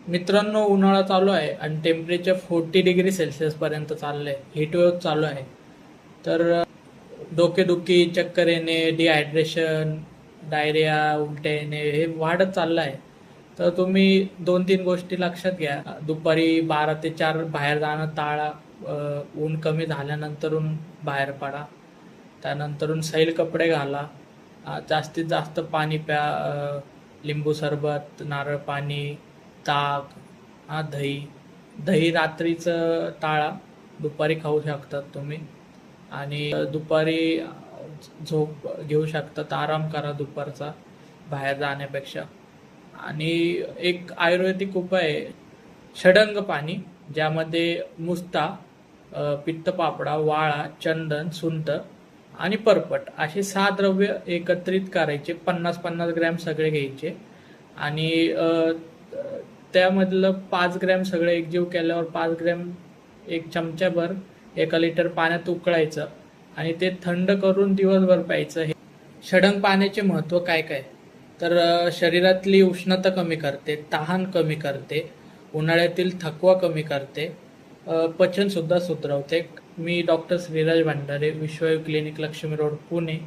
मित्रांनो, उन्हाळा चालू आहे आणि टेम्परेचर 40 डिग्री सेल्सिअस पर्यंत चाललंय. हीटवेव्ह चालू आहे. तर डोकेदुखी, चक्कर येणे, डिहायड्रेशन, डायरिया, उलट्या येणे हे वाढत चाललं आहे. तर तुम्ही 2-3 गोष्टी लक्षात घ्या. दुपारी 12 ते 4 बाहेर जाणं टाळा. ऊन कमी झाल्यानंतरून बाहेर पडा. त्यानंतरून सैल कपडे घाला. जास्तीत जास्त पाणी प्या. लिंबू सरबत, नारळ पाणी, ताक, दही. दही रात्रीचं टाळा. दुपारी खाऊ शकतात तुम्ही. आणि दुपारी झोप घेऊ शकतात. आराम करा दुपारचा बाहेर जाण्यापेक्षा. आणि एक आयुर्वेदिक उपाय आहे, षडंग पाणी, ज्यामध्ये मुस्ता, पित्तपापडा, वाळा, चंदन, सुंठ आणि पर्पट असे 6 द्रव्य एकत्रित करायचे. 50-50 ग्रॅम सगळे घ्यायचे आणि त्यामधलं 5 ग्रॅम सगळं एकजीव केल्यावर 5 ग्रॅम, 1 चमच्याभर 1 लिटर पाण्यात उकळायचं आणि ते थंड करून दिवसभर प्यायचं. हे षडंग पाण्याचे महत्त्व काय काय? तर शरीरातली उष्णता कमी करते, तहान कमी करते, उन्हाळ्यातील थकवा कमी करते, पचनसुद्धा सुधरवते. मी doctor Shriraj Bhandare, Vishwayog clinic, Lakshmi road, Pune